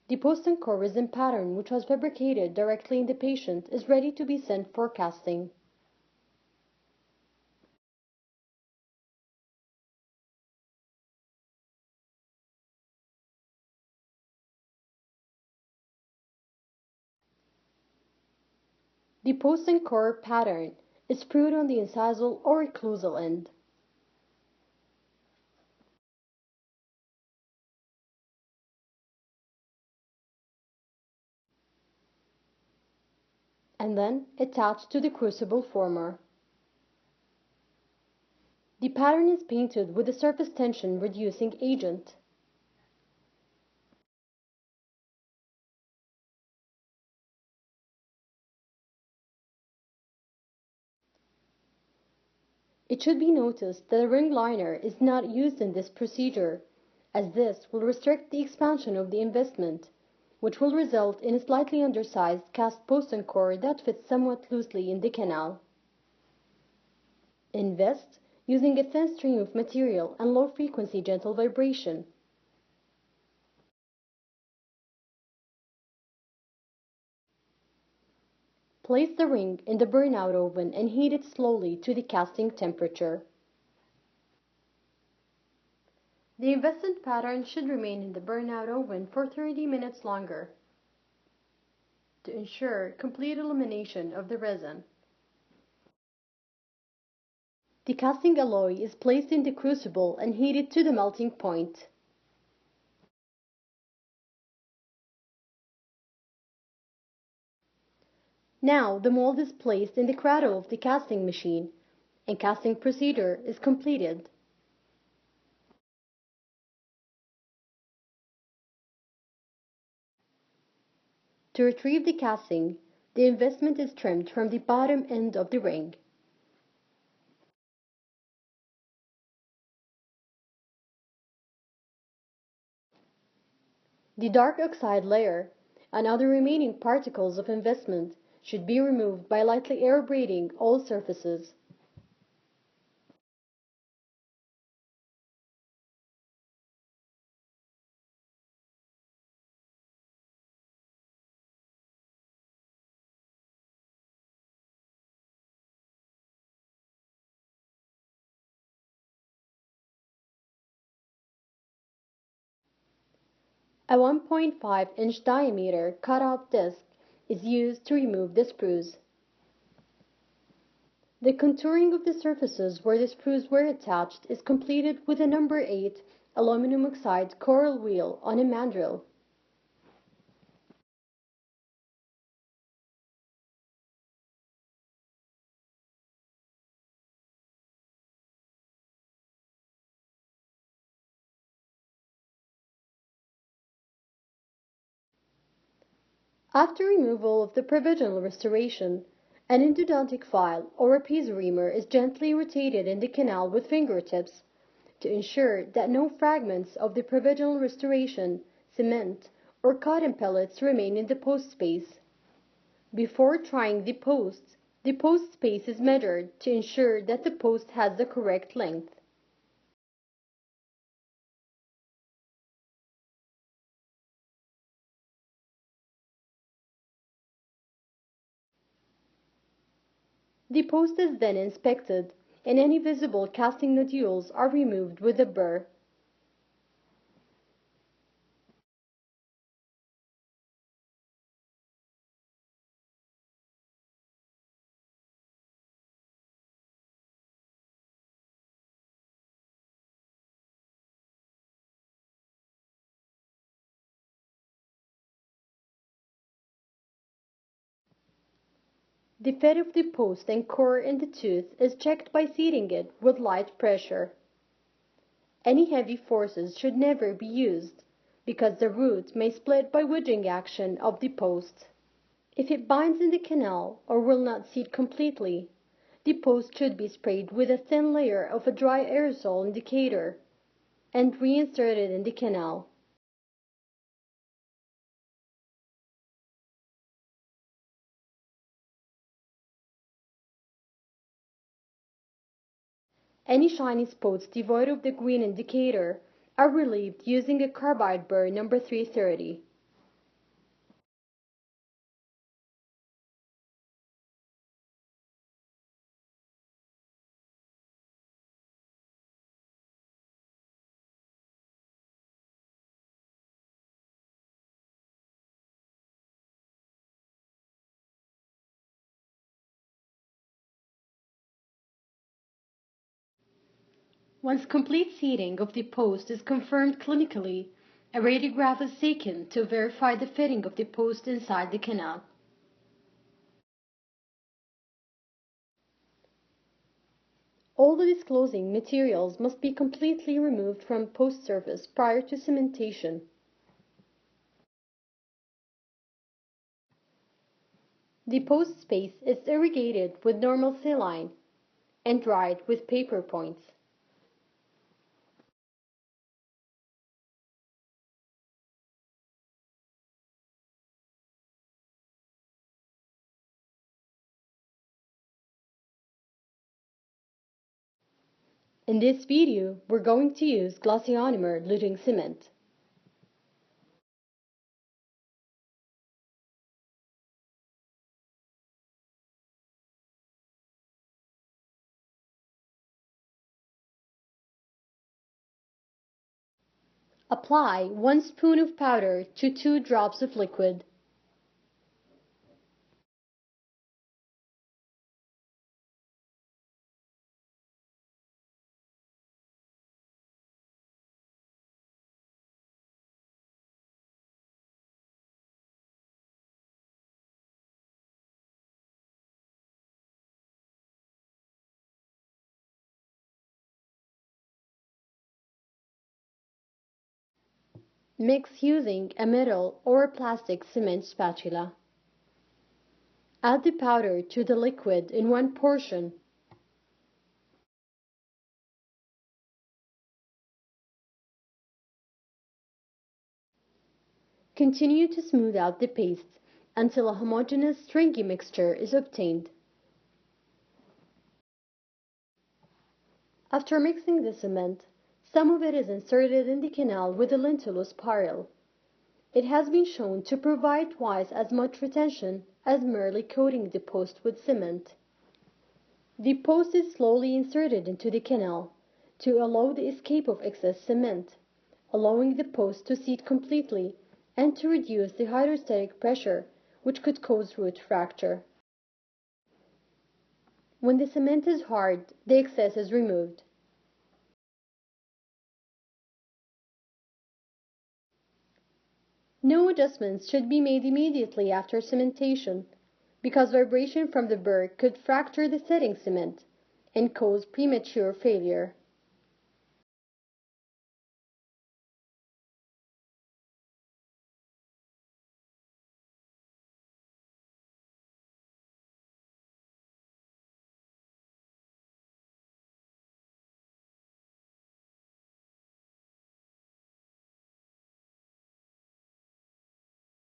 The post and core resin pattern, which was fabricated directly in the patient, is ready to be sent for casting. The post and core pattern is sprued on the incisal or occlusal end. And then attached to the crucible former. The pattern is painted with a surface tension reducing agent. It should be noticed that a ring liner is not used in this procedure, as this will restrict the expansion of the investment, which will result in a slightly undersized cast post and core that fits somewhat loosely in the canal. Invest using a thin stream of material and low-frequency gentle vibration. Place the ring in the burnout oven and heat it slowly to the casting temperature. The investment pattern should remain in the burnout oven for 30 minutes longer to ensure complete elimination of the resin. The casting alloy is placed in the crucible and heated to the melting point. Now the mold is placed in the cradle of the casting machine, and casting procedure is completed. To retrieve the casting, the investment is trimmed from the bottom end of the ring. The dark oxide layer and other remaining particles of investment should be removed by lightly air braiding all surfaces. A 1.5-inch diameter cutout disc is used to remove the sprues. The contouring of the surfaces where the sprues were attached is completed with a number 8 aluminum oxide coral wheel on a mandrel. After removal of the provisional restoration, an endodontic file or a piezo-reamer is gently rotated in the canal with fingertips to ensure that no fragments of the provisional restoration, cement, or cotton pellets remain in the post space. Before trying the post space is measured to ensure that the post has the correct length. The post is then inspected, and any visible casting nodules are removed with a burr. The fit of the post and core in the tooth is checked by seating it with light pressure. Any heavy forces should never be used, because the root may split by wedging action of the post. If it binds in the canal or will not seat completely, the post should be sprayed with a thin layer of a dry aerosol indicator and reinserted in the canal. Any shiny spots devoid of the green indicator are relieved using a carbide burr number 330. Once complete seating of the post is confirmed clinically, a radiograph is taken to verify the fitting of the post inside the canal. All the disclosing materials must be completely removed from post surface prior to cementation. The post space is irrigated with normal saline and dried with paper points. In this video, we're going to use glossionomer luting cement. Apply 1 spoon of powder to 2 drops of liquid. Mix using a metal or a plastic cement spatula. Add the powder to the liquid in one portion. Continue to smooth out the paste until a homogeneous stringy mixture is obtained. After mixing the cement, some of it is inserted in the canal with a lentil or spiral. It has been shown to provide twice as much retention as merely coating the post with cement. The post is slowly inserted into the canal to allow the escape of excess cement, allowing the post to seat completely and to reduce the hydrostatic pressure which could cause root fracture. When the cement is hard, the excess is removed. No adjustments should be made immediately after cementation, because vibration from the burr could fracture the setting cement and cause premature failure.